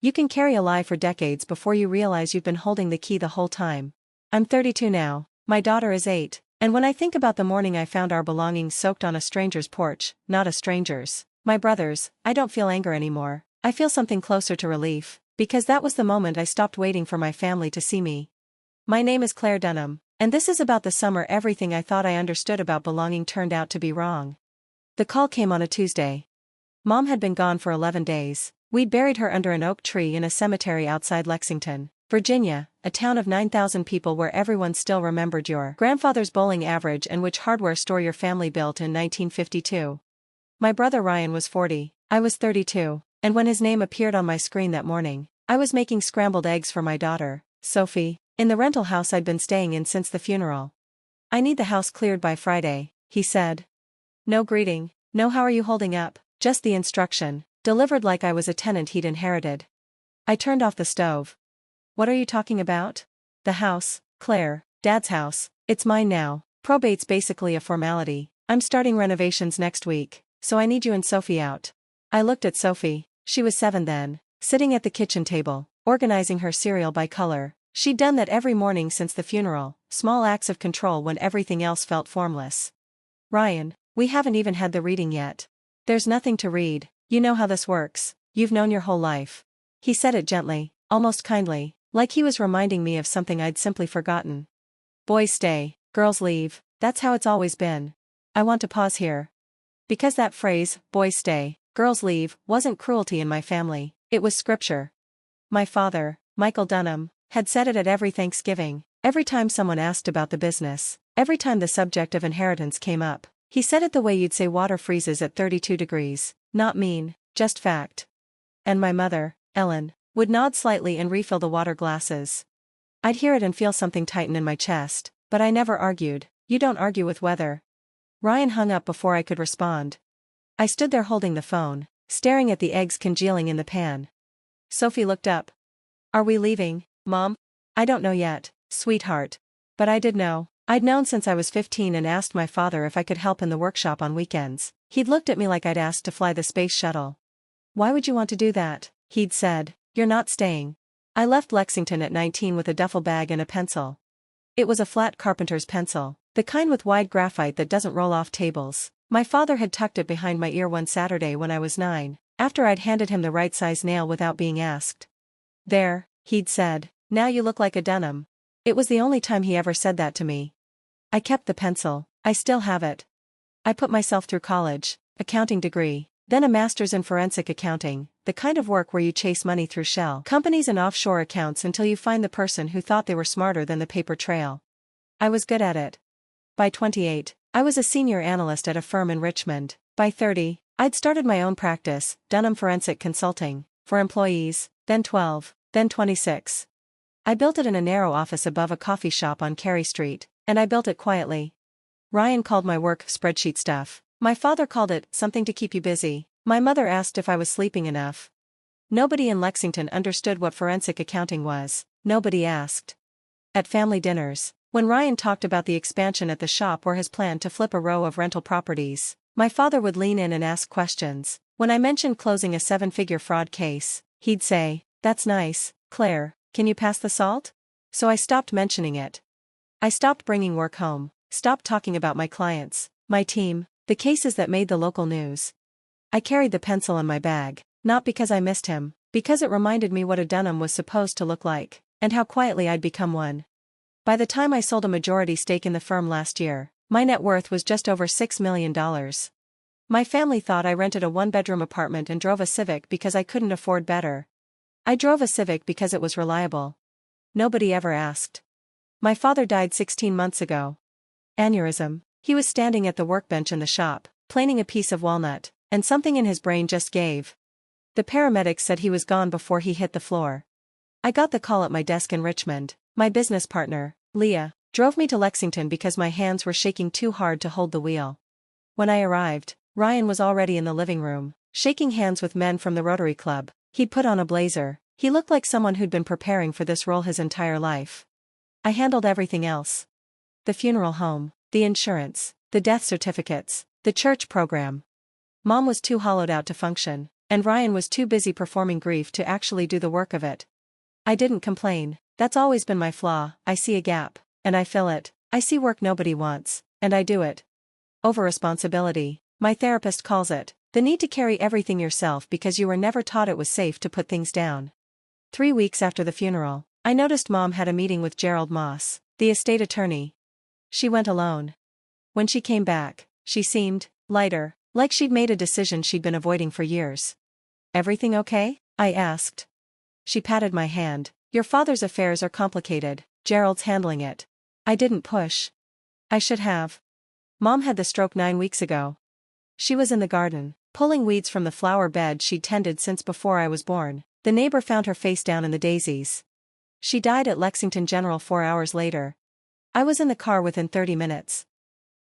You can carry a lie for decades before you realize you've been holding the key the whole time. I'm 32 now, my daughter is 8, and when I think about the morning I found our belongings soaked on a stranger's porch, not a stranger's, my brother's, I don't feel anger anymore, I feel something closer to relief, because that was the moment I stopped waiting for my family to see me. My name is Claire Dunham, and this is about the summer everything I thought I understood about belonging turned out to be wrong. The call came on a Tuesday. Mom had been gone for 11 days. We'd buried her under an oak tree in a cemetery outside Lexington, Virginia, a town of 9,000 people where everyone still remembered your grandfather's bowling average and which hardware store your family built in 1952. My brother Ryan was 40, I was 32, and when his name appeared on my screen that morning, I was making scrambled eggs for my daughter, Sophie, in the rental house I'd been staying in since the funeral. I need the house cleared by Friday, he said. No greeting, no how are you holding up, just the instruction, delivered like I was a tenant he'd inherited. I turned off the stove. What are you talking about? The house, Claire, Dad's house, it's mine now. Probate's basically a formality. I'm starting renovations next week, so I need you and Sophie out. I looked at Sophie, she was 7 then, sitting at the kitchen table, organizing her cereal by color. She'd done that every morning since the funeral, small acts of control when everything else felt formless. Ryan, we haven't even had the reading yet. There's nothing to read, you know how this works, you've known your whole life. He said it gently, almost kindly, like he was reminding me of something I'd simply forgotten. Boys stay, girls leave, that's how it's always been. I want to pause here. Because that phrase, boys stay, girls leave, wasn't cruelty in my family, it was scripture. My father, Michael Dunham, had said it at every Thanksgiving, every time someone asked about the business, every time the subject of inheritance came up. He said it the way you'd say water freezes at 32 degrees, not mean, just fact. And my mother, Ellen, would nod slightly and refill the water glasses. I'd hear it and feel something tighten in my chest, but I never argued. You don't argue with weather. Ryan hung up before I could respond. I stood there holding the phone, staring at the eggs congealing in the pan. Sophie looked up. Are we leaving, Mom? I don't know yet, sweetheart. But I did know. I'd known since I was 15 and asked my father if I could help in the workshop on weekends. He'd looked at me like I'd asked to fly the space shuttle. Why would you want to do that? He'd said. You're not staying. I left Lexington at 19 with a duffel bag and a pencil. It was a flat carpenter's pencil, the kind with wide graphite that doesn't roll off tables. My father had tucked it behind my ear one Saturday when I was 9, after I'd handed him the right size nail without being asked. There, he'd said, now you look like a Dunham. It was the only time he ever said that to me. I kept the pencil, I still have it. I put myself through college, accounting degree, then a master's in forensic accounting, the kind of work where you chase money through shell companies and offshore accounts until you find the person who thought they were smarter than the paper trail. I was good at it. By 28, I was a senior analyst at a firm in Richmond. By 30, I'd started my own practice, Dunham Forensic Consulting, for employees, then 12, then 26. I built it in a narrow office above a coffee shop on Carey Street, and I built it quietly. Ryan called my work spreadsheet stuff. My father called it something to keep you busy. My mother asked if I was sleeping enough. Nobody in Lexington understood what forensic accounting was. Nobody asked. At family dinners, when Ryan talked about the expansion at the shop or his plan to flip a row of rental properties, my father would lean in and ask questions. When I mentioned closing a 7-figure fraud case, he'd say, "That's nice, Claire, can you pass the salt?" So I stopped mentioning it. I stopped bringing work home, stopped talking about my clients, my team, the cases that made the local news. I carried the pencil in my bag, not because I missed him, because it reminded me what a Dunham was supposed to look like, and how quietly I'd become one. By the time I sold a majority stake in the firm last year, my net worth was just over $6 million. My family thought I rented a 1-bedroom apartment and drove a Civic because I couldn't afford better. I drove a Civic because it was reliable. Nobody ever asked. My father died 16 months ago. Aneurysm. He was standing at the workbench in the shop, planing a piece of walnut, and something in his brain just gave. The paramedics said he was gone before he hit the floor. I got the call at my desk in Richmond. My business partner, Leah, drove me to Lexington because my hands were shaking too hard to hold the wheel. When I arrived, Ryan was already in the living room, shaking hands with men from the Rotary Club. He'd put on a blazer. He looked like someone who'd been preparing for this role his entire life. I handled everything else. The funeral home, the insurance, the death certificates, the church program. Mom was too hollowed out to function. And Ryan was too busy performing grief to actually do the work of it. I didn't complain. That's always been my flaw. I see a gap, and I fill it. I see work nobody wants, and I do it. Over-responsibility, my therapist calls it. The need to carry everything yourself because you were never taught it was safe to put things down. 3 weeks after the funeral, I noticed Mom had a meeting with Gerald Moss, the estate attorney. She went alone. When she came back, she seemed lighter, like she'd made a decision she'd been avoiding for years. "Everything okay?" I asked. She patted my hand. "Your father's affairs are complicated, Gerald's handling it." I didn't push. I should have. Mom had the stroke 9 weeks ago. She was in the garden, pulling weeds from the flower bed she'd tended since before I was born. The neighbor found her face down in the daisies. She died at Lexington General 4 hours later. I was in the car within 30 minutes.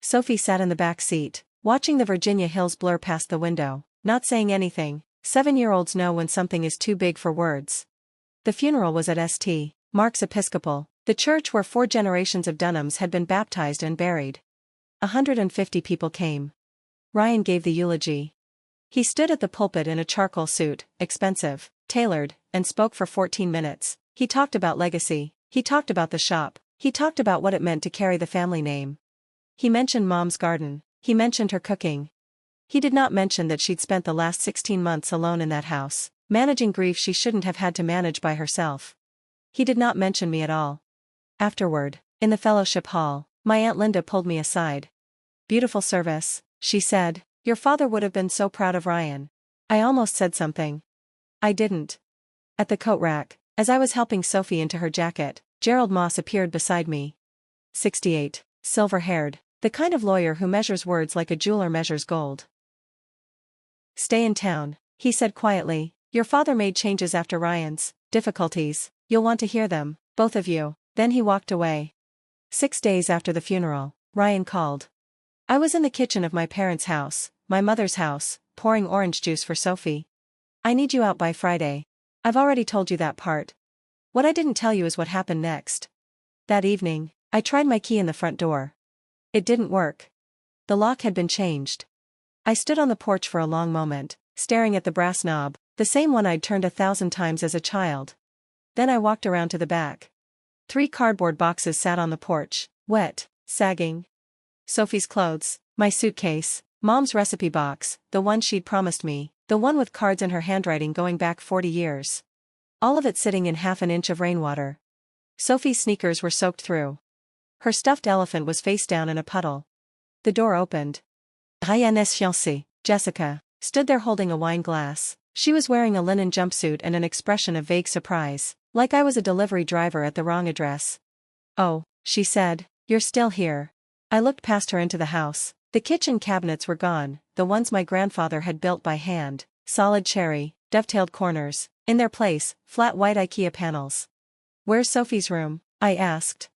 Sophie sat in the back seat, watching the Virginia hills blur past the window, not saying anything. 7-year-olds know when something is too big for words. The funeral was at St. Mark's Episcopal, the church where 4 generations of Dunhams had been baptized and buried. 150 people came. Ryan gave the eulogy. He stood at the pulpit in a charcoal suit, expensive, tailored, and spoke for 14 minutes. He talked about legacy. He talked about the shop. He talked about what it meant to carry the family name. He mentioned Mom's garden. He mentioned her cooking. He did not mention that she'd spent the last 16 months alone in that house, managing grief she shouldn't have had to manage by herself. He did not mention me at all. Afterward, in the fellowship hall, my Aunt Linda pulled me aside. "Beautiful service," she said. "Your father would have been so proud of Ryan." I almost said something. I didn't. At the coat rack, as I was helping Sophie into her jacket, Gerald Moss appeared beside me. 68, silver-haired, the kind of lawyer who measures words like a jeweler measures gold. "Stay in town," he said quietly. "Your father made changes after Ryan's difficulties. You'll want to hear them, both of you." Then he walked away. 6 days after the funeral, Ryan called. I was in the kitchen of my parents' house, my mother's house, pouring orange juice for Sophie. "I need you out by Friday." "I've already told you that part. What I didn't tell you is what happened next." That evening, I tried my key in the front door. It didn't work. The lock had been changed. I stood on the porch for a long moment, staring at the brass knob, the same one I'd turned 1,000 times as a child. Then I walked around to the back. 3 cardboard boxes sat on the porch, wet, sagging. Sophie's clothes, my suitcase, Mom's recipe box, the one she'd promised me, the one with cards in her handwriting going back 40 years. All of it sitting in half an inch of rainwater. Sophie's sneakers were soaked through. Her stuffed elephant was face down in a puddle. The door opened. Ryan's fiancée, Jessica, stood there holding a wine glass. She was wearing a linen jumpsuit and an expression of vague surprise, like I was a delivery driver at the wrong address. "Oh," she said, "you're still here." I looked past her into the house. The kitchen cabinets were gone, the ones my grandfather had built by hand, solid cherry, dovetailed corners, in their place, flat white IKEA panels. "Where's Sophie's room?" I asked.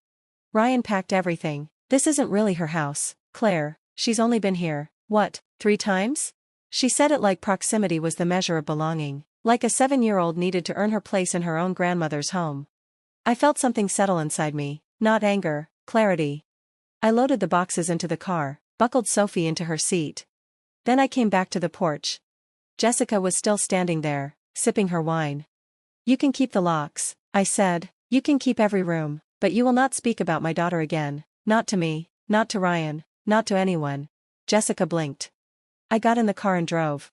"Ryan packed everything. This isn't really her house, Claire. She's only been here, what, 3 times?" She said it like proximity was the measure of belonging, like a 7-year-old needed to earn her place in her own grandmother's home. I felt something settle inside me, not anger, clarity. I loaded the boxes into the car, buckled Sophie into her seat. Then I came back to the porch. Jessica was still standing there, sipping her wine. "You can keep the locks," I said. "You can keep every room, but you will not speak about my daughter again, not to me, not to Ryan, not to anyone." Jessica blinked. I got in the car and drove.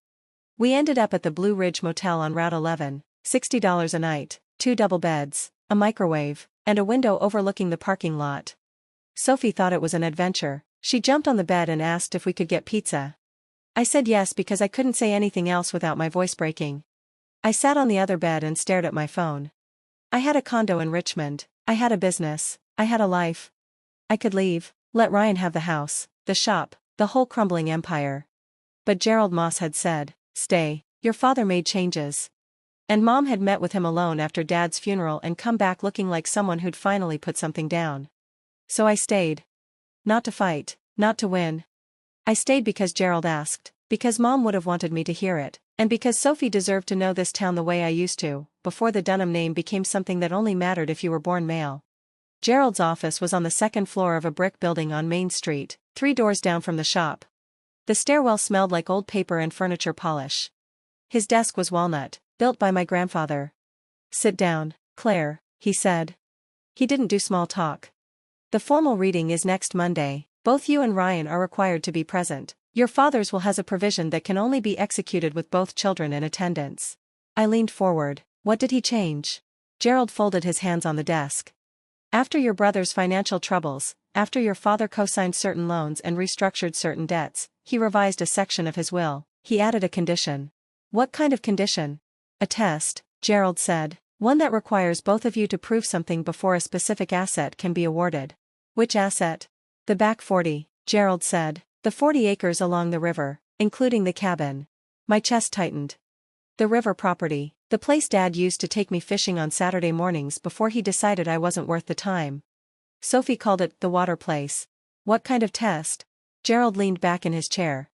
We ended up at the Blue Ridge Motel on Route 11, $60 a night, 2 double beds, a microwave, and a window overlooking the parking lot. Sophie thought it was an adventure. She jumped on the bed and asked if we could get pizza. I said yes because I couldn't say anything else without my voice breaking. I sat on the other bed and stared at my phone. I had a condo in Richmond, I had a business, I had a life. I could leave, let Ryan have the house, the shop, the whole crumbling empire. But Gerald Moss had said, "Stay, your father made changes." And Mom had met with him alone after Dad's funeral and come back looking like someone who'd finally put something down. So I stayed. Not to fight, not to win. I stayed because Gerald asked, because Mom would have wanted me to hear it, and because Sophie deserved to know this town the way I used to, before the Dunham name became something that only mattered if you were born male. Gerald's office was on the 2nd floor of a brick building on Main Street, 3 doors down from the shop. The stairwell smelled like old paper and furniture polish. His desk was walnut, built by my grandfather. "Sit down, Claire," he said. He didn't do small talk. "The formal reading is next Monday. Both you and Ryan are required to be present. Your father's will has a provision that can only be executed with both children in attendance." I leaned forward. "What did he change?" Gerald folded his hands on the desk. "After your brother's financial troubles, after your father co-signed certain loans and restructured certain debts, he revised a section of his will. He added a condition." "What kind of condition?" "A test," Gerald said. "One that requires both of you to prove something before a specific asset can be awarded." "Which asset?" "The back 40, Gerald said. "The 40 acres along the river, including the cabin." My chest tightened. "The river property, the place Dad used to take me fishing on Saturday mornings before he decided I wasn't worth the time." Sophie called it the water place. "What kind of test?" Gerald leaned back in his chair.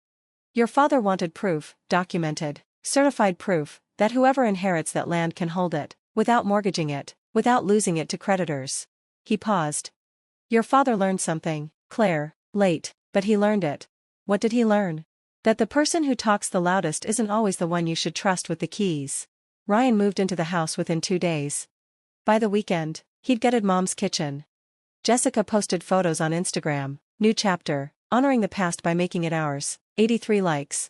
"Your father wanted proof, documented, certified proof, that whoever inherits that land can hold it, without mortgaging it, without losing it to creditors." He paused. "Your father learned something, Claire, late, but he learned it." "What did he learn?" "That the person who talks the loudest isn't always the one you should trust with the keys." Ryan moved into the house within 2 days. By the weekend, he'd gutted Mom's kitchen. Jessica posted photos on Instagram, "New chapter, honoring the past by making it ours," 83 likes.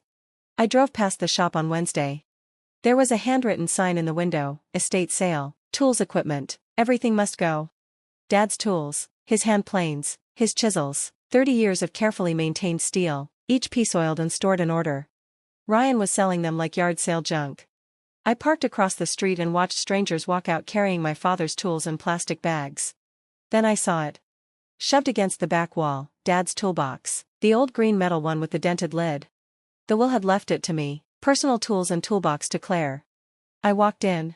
I drove past the shop on Wednesday. There was a handwritten sign in the window, "Estate sale, tools equipment, everything must go." Dad's tools, his hand planes, his chisels, 30 years of carefully maintained steel, each piece oiled and stored in order. Ryan was selling them like yard sale junk. I parked across the street and watched strangers walk out carrying my father's tools in plastic bags. Then I saw it. Shoved against the back wall, Dad's toolbox, the old green metal one with the dented lid. The will had left it to me, "Personal tools and toolbox to Claire." I walked in.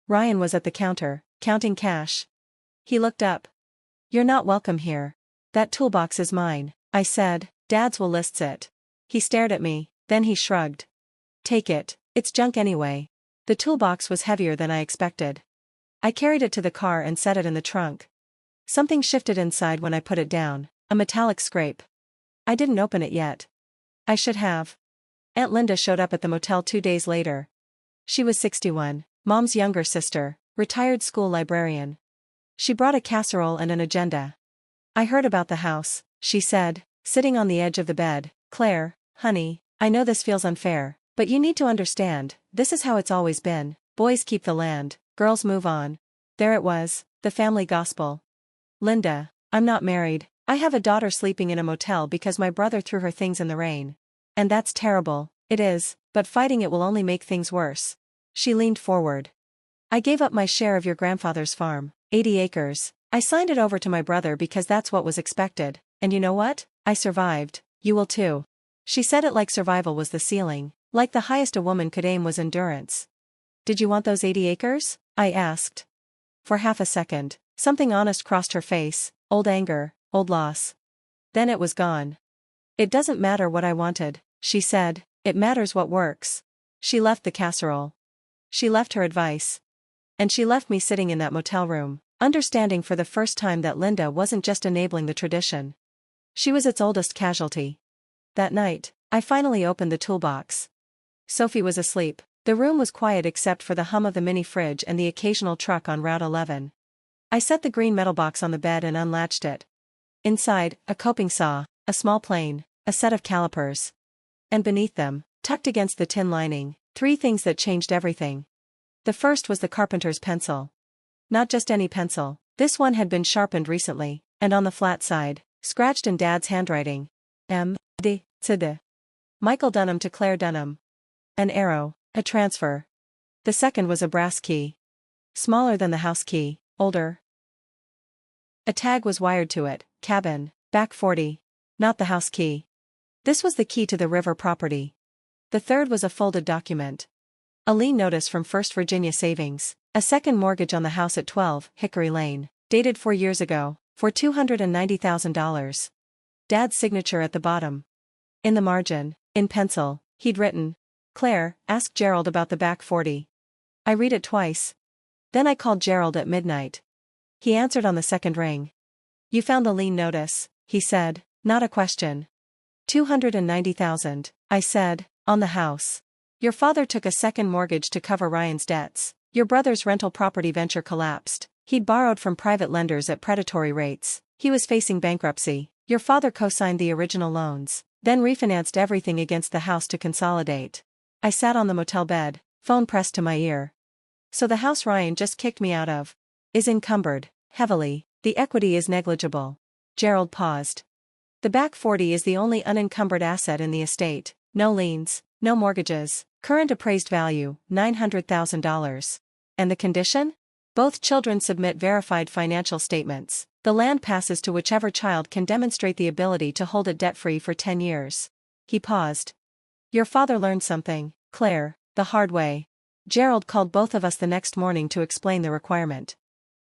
Ryan was at the counter, counting cash. He looked up. "You're not welcome here. That toolbox is mine," I said. "Dad's will lists it." He stared at me, then he shrugged. "Take it, it's junk anyway." The toolbox was heavier than I expected. I carried it to the car and set it in the trunk. Something shifted inside when I put it down, a metallic scrape. I didn't open it yet. I should have. Aunt Linda showed up at the motel 2 days later. She was 61, Mom's younger sister, retired school librarian. She brought a casserole and an agenda. "I heard about the house," she said, sitting on the edge of the bed. "Claire, honey, I know this feels unfair, but you need to understand, this is how it's always been. Boys keep the land, girls move on." There it was, the family gospel. "Linda, I'm not married. I have a daughter sleeping in a motel because my brother threw her things in the rain. And that's terrible, it is, but fighting it will only make things worse." She leaned forward. "I gave up my share of your grandfather's farm, 80 acres. I signed it over to my brother because that's what was expected, and you know what? I survived. You will too." She said it like survival was the ceiling, like the highest a woman could aim was endurance. "Did you want those 80 acres? I asked. For half a second, something honest crossed her face, old anger, old loss. Then it was gone. "It doesn't matter what I wanted," she said, "it matters what works." She left the casserole. She left her advice. And she left me sitting in that motel room, understanding for the first time that Linda wasn't just enabling the tradition. She was its oldest casualty. That night, I finally opened the toolbox. Sophie was asleep. The room was quiet except for the hum of the mini fridge and the occasional truck on Route 11. I set the green metal box on the bed and unlatched it. Inside, a coping saw, a small plane, a set of calipers. And beneath them, tucked against the tin lining, 3 things that changed everything. The first was the carpenter's pencil. Not just any pencil, this one had been sharpened recently, and on the flat side, scratched in Dad's handwriting. M.D. T.D. Michael Dunham to Claire Dunham. An arrow, a transfer. The second was a brass key. Smaller than the house key, older. A tag was wired to it, cabin, back 40. Not the house key. This was the key to the river property. The third was a folded document. A lien notice from First Virginia Savings, a second mortgage on the house at 12 Hickory Lane, dated 4 years ago, for $290,000. Dad's signature at the bottom. In the margin, in pencil, he'd written, "Claire, ask Gerald about the back 40. I read it twice. Then I called Gerald at midnight. He answered on the second ring. "You found the lien notice," he said, not a question. "290,000, I said, "on the house." Your father took a second mortgage to cover Ryan's debts. Your brother's rental property venture collapsed. He'd borrowed from private lenders at predatory rates. He was facing bankruptcy. Your father co-signed the original loans, then refinanced everything against the house to consolidate. I sat on the motel bed, phone pressed to my ear. So the house Ryan just kicked me out of is encumbered heavily. The equity is negligible. Gerald paused. The back 40 is the only unencumbered asset in the estate. No liens, no mortgages. Current appraised value, $900,000. And the condition? Both children submit verified financial statements. The land passes to whichever child can demonstrate the ability to hold it debt-free for 10 years. He paused. Your father learned something, Claire, the hard way. Gerald called both of us the next morning to explain the requirement.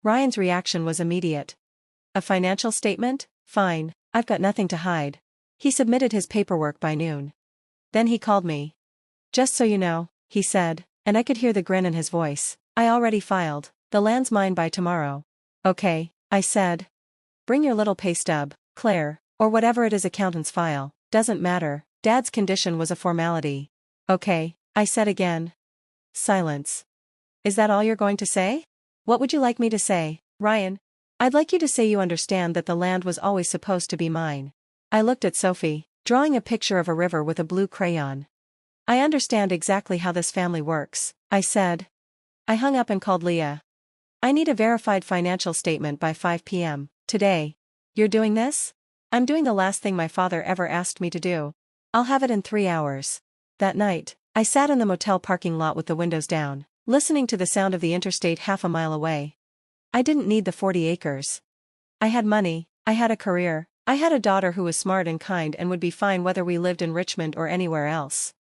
Ryan's reaction was immediate. A financial statement? Fine, I've got nothing to hide. He submitted his paperwork by noon. Then he called me. Just so you know, he said, and I could hear the grin in his voice, I already filed. The land's mine by tomorrow. Okay, I said. Bring your little pay stub, Claire, or whatever it is accountant's file, doesn't matter. Dad's condition was a formality. Okay, I said again. Silence. Is that all you're going to say? What would you like me to say, Ryan? I'd like you to say you understand that the land was always supposed to be mine. I looked at Sophie, drawing a picture of a river with a blue crayon. I understand exactly how this family works, I said. I hung up and called Leah. I need a verified financial statement by 5 p.m. today. You're doing this? I'm doing the last thing my father ever asked me to do. I'll have it in 3 hours. That night, I sat in the motel parking lot with the windows down, listening to the sound of the interstate half a mile away. I didn't need the 40 acres. I had money, I had a career, I had a daughter who was smart and kind and would be fine whether we lived in Richmond or anywhere else.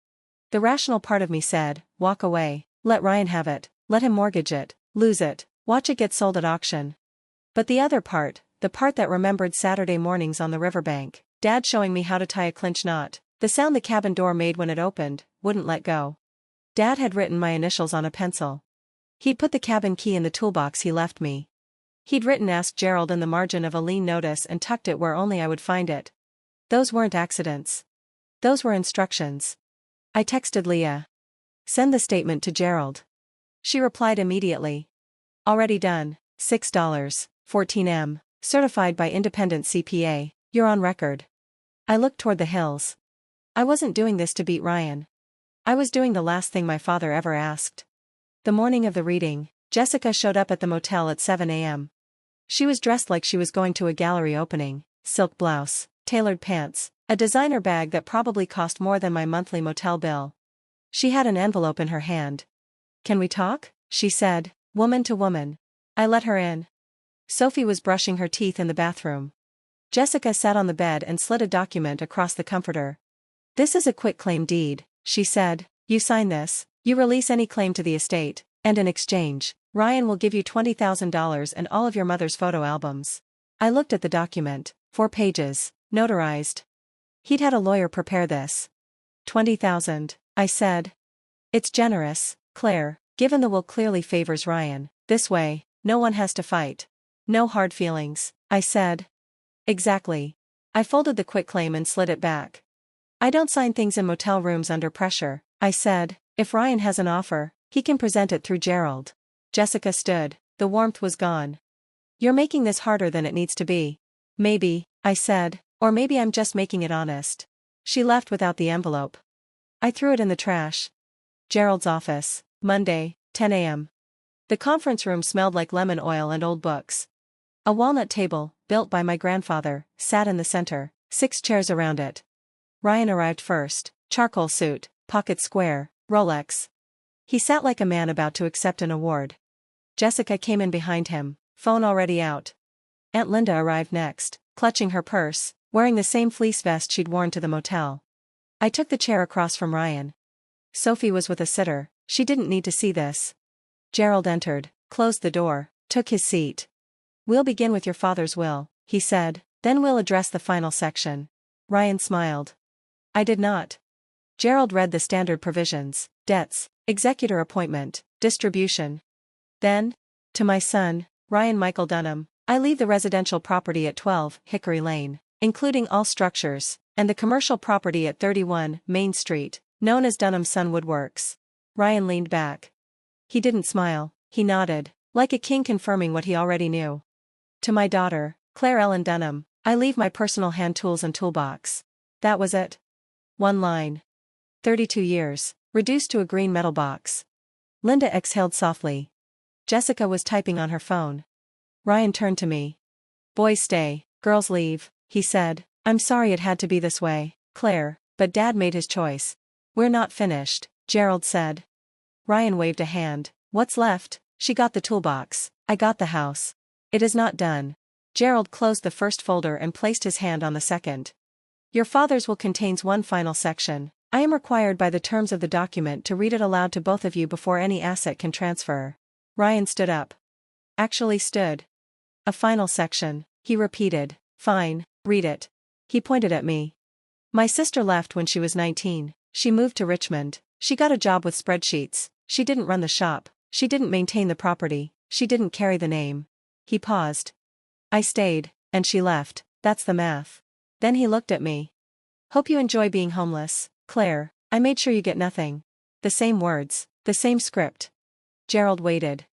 The rational part of me said, walk away, let Ryan have it, let him mortgage it, lose it, watch it get sold at auction. But the other part, the part that remembered Saturday mornings on the riverbank, Dad showing me how to tie a clinch knot, the sound the cabin door made when it opened, wouldn't let go. Dad had written my initials on a pencil. He'd put the cabin key in the toolbox he left me. He'd written "Ask Gerald" in the margin of a lien notice and tucked it where only I would find it. Those weren't accidents. Those were instructions. I texted Leah. Send the statement to Gerald. She replied immediately. Already done, $6, 14M, certified by independent CPA, you're on record. I looked toward the hills. I wasn't doing this to beat Ryan. I was doing the last thing my father ever asked. The morning of the reading, Jessica showed up at the motel at 7 a.m. She was dressed like she was going to a gallery opening, silk blouse, tailored pants, a designer bag that probably cost more than my monthly motel bill. She had an envelope in her hand. Can we talk? She said, woman to woman. I let her in. Sophie was brushing her teeth in the bathroom. Jessica sat on the bed and slid a document across the comforter. This is a quitclaim deed, she said. You sign this, you release any claim to the estate, and in exchange, Ryan will give you $20,000 and all of your mother's photo albums. I looked at the document, 4 pages, notarized. He'd had a lawyer prepare this. $20,000, I said. It's generous, Claire, given the will clearly favors Ryan. This way, no one has to fight. No hard feelings, I said. Exactly. I folded the quitclaim and slid it back. I don't sign things in motel rooms under pressure, I said. If Ryan has an offer, he can present it through Gerald. Jessica stood, the warmth was gone. You're making this harder than it needs to be. Maybe, I said, or maybe I'm just making it honest. She left without the envelope. I threw it in the trash. Gerald's office, Monday, 10 a.m. The conference room smelled like lemon oil and old books. A walnut table, built by my grandfather, sat in the center, 6 chairs around it. Ryan arrived first, charcoal suit, pocket square, Rolex. He sat like a man about to accept an award. Jessica came in behind him, phone already out. Aunt Linda arrived next, clutching her purse, wearing the same fleece vest she'd worn to the motel. I took the chair across from Ryan. Sophie was with a sitter, she didn't need to see this. Gerald entered, closed the door, took his seat. We'll begin with your father's will, he said, then we'll address the final section. Ryan smiled. I did not. Gerald read the standard provisions, debts, executor appointment, distribution. Then, to my son, Ryan Michael Dunham, I leave the residential property at 12 Hickory Lane, including all structures, and the commercial property at 31 Main Street, Known as Dunham Sun Woodworks. Ryan leaned back. He didn't smile, he nodded, like a king confirming what he already knew. To my daughter, Claire Ellen Dunham, I leave my personal hand tools and toolbox. That was it. One line. 32 years, reduced to a green metal box. Linda exhaled softly. Jessica was typing on her phone. Ryan turned to me. Boys stay, girls leave, he said. I'm sorry it had to be this way, Claire, but Dad made his choice. We're not finished, Gerald said. Ryan waved a hand. What's left? She got the toolbox, I got the house. It is not done. Gerald closed the first folder and placed his hand on the second. Your father's will contains one final section. I am required by the terms of the document to read it aloud to both of you before any asset can transfer. Ryan stood up. Actually stood. A final section, he repeated. Fine, read it. He pointed at me. My sister left when she was 19, she moved to Richmond, she got a job with spreadsheets, she didn't run the shop, she didn't maintain the property, she didn't carry the name. He paused. I stayed, and she left, that's the math. Then he looked at me. Hope you enjoy being homeless, Claire, I made sure you get nothing. The same words, the same script. Gerald waited.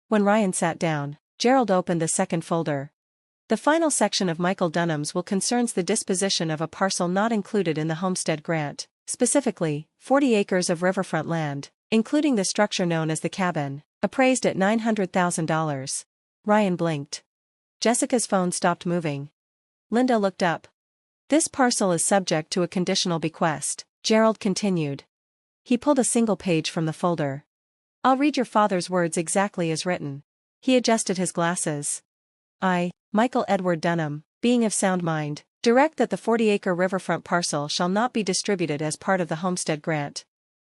When Ryan sat down, Gerald opened the second folder. The final section of Michael Dunham's will concerns the disposition of a parcel not included in the homestead grant, specifically, 40 acres of riverfront land, including the structure known as the cabin, appraised at $900,000. Ryan blinked. Jessica's phone stopped moving. Linda looked up. This parcel is subject to a conditional bequest, Gerald continued. He pulled a single page from the folder. I'll read your father's words exactly as written. He adjusted his glasses. I, Michael Edward Dunham, being of sound mind, direct that the 40-acre riverfront parcel shall not be distributed as part of the homestead grant.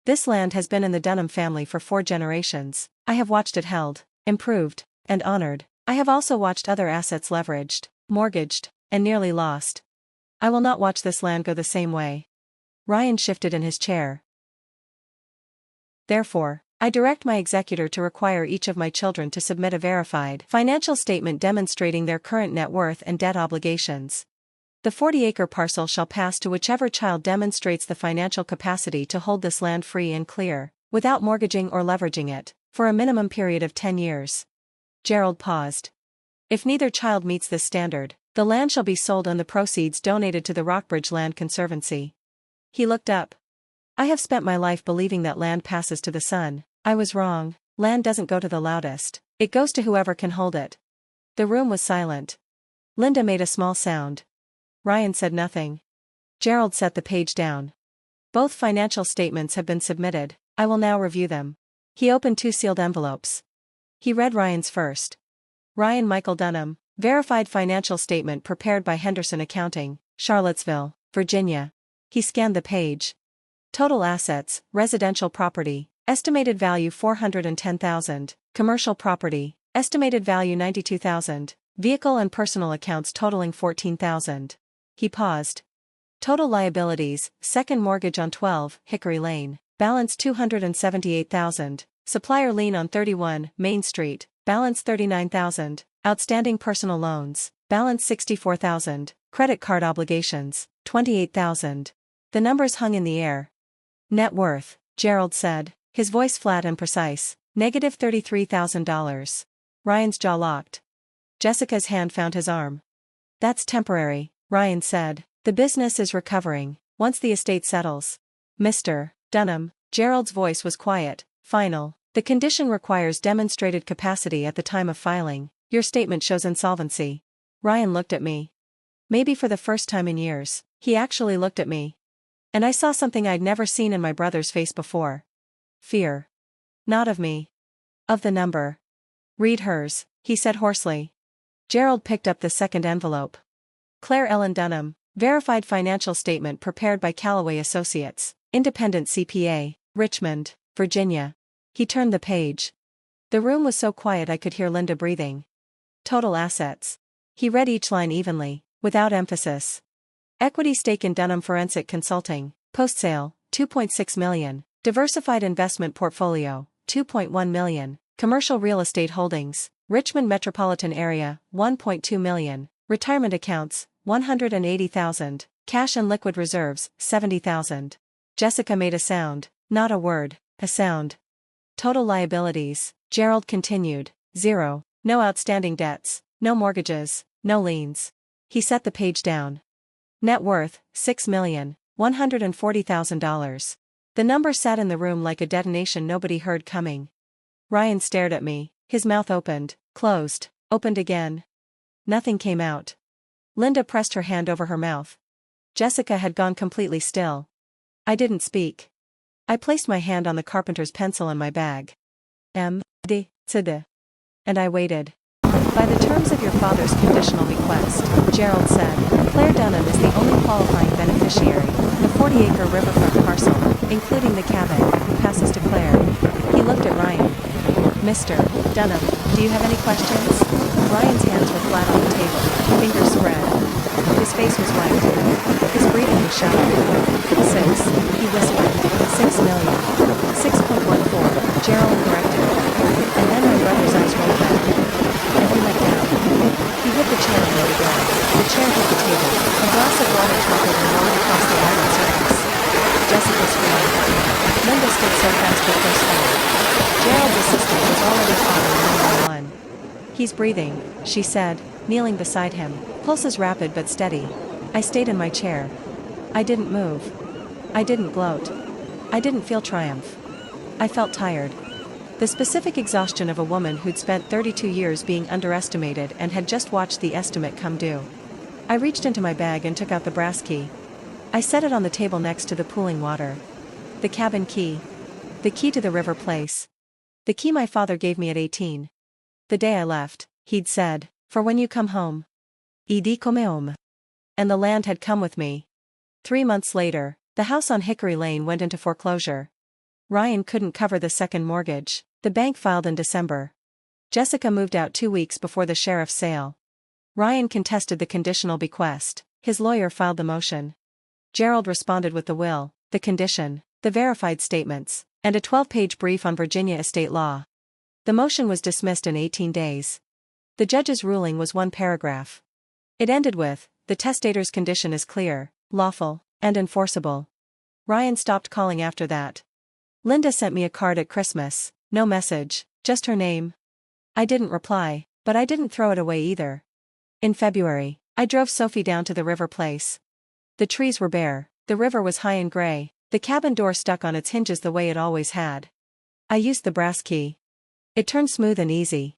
This land has been in the Dunham family for 4 generations. I have watched it held, improved, and honored. I have also watched other assets leveraged, mortgaged, and nearly lost. I will not watch this land go the same way. Ryan shifted in his chair. Therefore, I direct my executor to require each of my children to submit a verified financial statement demonstrating their current net worth and debt obligations. The 40-acre parcel shall pass to whichever child demonstrates the financial capacity to hold this land free and clear, without mortgaging or leveraging it, for a minimum period of 10 years. Gerald paused. If neither child meets this standard, the land shall be sold and the proceeds donated to the Rockbridge Land Conservancy. He looked up. I have spent my life believing that land passes to the son. I was wrong. Land doesn't go to the loudest. It goes to whoever can hold it. The room was silent. Linda made a small sound. Ryan said nothing. Gerald set the page down. Both financial statements have been submitted. I will now review them. He opened 2 sealed envelopes. He read Ryan's first. Ryan Michael Dunham, verified financial statement prepared by Henderson Accounting, Charlottesville, Virginia. He scanned the page. Total assets, residential property, estimated value $410,000, commercial property, estimated value $92,000, vehicle and personal accounts totaling $14,000. He paused. Total liabilities, second mortgage on 12, Hickory Lane, balance $278,000, supplier lien on 31, Main Street, balance $39,000, outstanding personal loans, balance $64,000, credit card obligations, $28,000. The numbers hung in the air. Net worth, Gerald said, his voice flat and precise, negative $33,000. Ryan's jaw locked. Jessica's hand found his arm. That's temporary, Ryan said. The business is recovering, once the estate settles. Mr. Dunham, Gerald's voice was quiet, final. The condition requires demonstrated capacity at the time of filing. Your statement shows insolvency. Ryan looked at me. Maybe for the first time in years, he actually looked at me. And I saw something I'd never seen in my brother's face before. Fear. Not of me. Of the number. Read hers, he said hoarsely. Gerald picked up the second envelope. Claire Ellen Dunham, verified financial statement prepared by Callaway Associates, independent CPA, Richmond, Virginia. He turned the page. The room was so quiet I could hear Linda breathing. Total assets. He read each line evenly, without emphasis. Equity stake in Dunham Forensic Consulting, post-sale, $2.6 million, diversified investment portfolio, $2.1 million, commercial real estate holdings, Richmond metropolitan area, $1.2 million, retirement accounts, $180,000, cash and liquid reserves, $70,000. Jessica made a sound, not a word, a sound. Total liabilities, Gerald continued, 0, no outstanding debts, no mortgages, no liens. He set the page down. Net worth, $6,140,000. The number sat in the room like a detonation nobody heard coming. Ryan stared at me, his mouth opened, closed, opened again. Nothing came out. Linda pressed her hand over her mouth. Jessica had gone completely still. I didn't speak. I placed my hand on the carpenter's pencil in my bag. And I waited. By the terms of your father's conditional bequest, Gerald said, Claire Dunham is the only qualifying beneficiary. The 40-acre riverfront parcel, including the cabin, passes to Claire. He looked at Ryan. Mr. Dunham, do you have any questions? Ryan's hands were flat on the table, fingers spread. His face was white. His breathing was shallow. 6, he whispered. 6 million. 6.14, Gerald corrected. And then my brother's eyes rolled back. And he let down. He hit the chair and wrote again. The chair hit the table. A glass of water toppled and rolled across the iron surface. Jessica screamed. Linda stood so fast her face fell. Gerald's assistant was already calling 911. He's breathing, she said, kneeling beside him. Pulses rapid but steady. I stayed in my chair. I didn't move. I didn't gloat. I didn't feel triumph. I felt tired. The specific exhaustion of a woman who'd spent 32 years being underestimated and had just watched the estimate come due. I reached into my bag and took out the brass key. I set it on the table next to the pooling water. The cabin key. The key to the river place. The key my father gave me at 18. The day I left, he'd said, for when you come home. Idi come home. And the land had come with me. 3 months later, the house on Hickory Lane went into foreclosure. Ryan couldn't cover the second mortgage. The bank filed in December. Jessica moved out 2 weeks before the sheriff's sale. Ryan contested the conditional bequest. His lawyer filed the motion. Gerald responded with the will, the condition, the verified statements, and a 12-page brief on Virginia estate law. The motion was dismissed in 18 days. The judge's ruling was one paragraph. It ended with, the testator's condition is clear, lawful, and enforceable. Ryan stopped calling after that. Linda sent me a card at Christmas, no message, just her name. I didn't reply, but I didn't throw it away either. In February, I drove Sophie down to the river place. The trees were bare, the river was high and gray, the cabin door stuck on its hinges the way it always had. I used the brass key. It turned smooth and easy.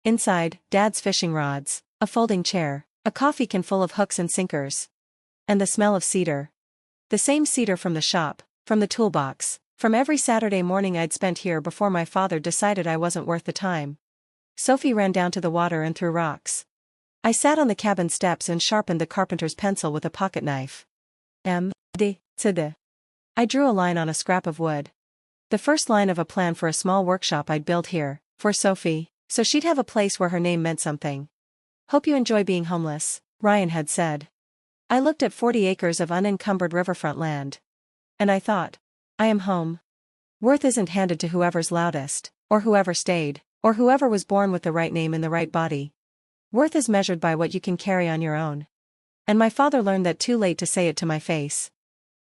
Inside, Dad's fishing rods, a folding chair, a coffee can full of hooks and sinkers. And the smell of cedar. The same cedar from the shop, from the toolbox, from every Saturday morning I'd spent here before my father decided I wasn't worth the time. Sophie ran down to the water and threw rocks. I sat on the cabin steps and sharpened the carpenter's pencil with a pocket knife. I drew a line on a scrap of wood. The first line of a plan for a small workshop I'd build here, for Sophie, so she'd have a place where her name meant something. Hope you enjoy being homeless, Ryan had said. I looked at 40 acres of unencumbered riverfront land. And I thought, I am home. Worth isn't handed to whoever's loudest, or whoever stayed, or whoever was born with the right name in the right body. Worth is measured by what you can carry on your own. And my father learned that too late to say it to my face.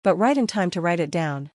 But right in time to write it down.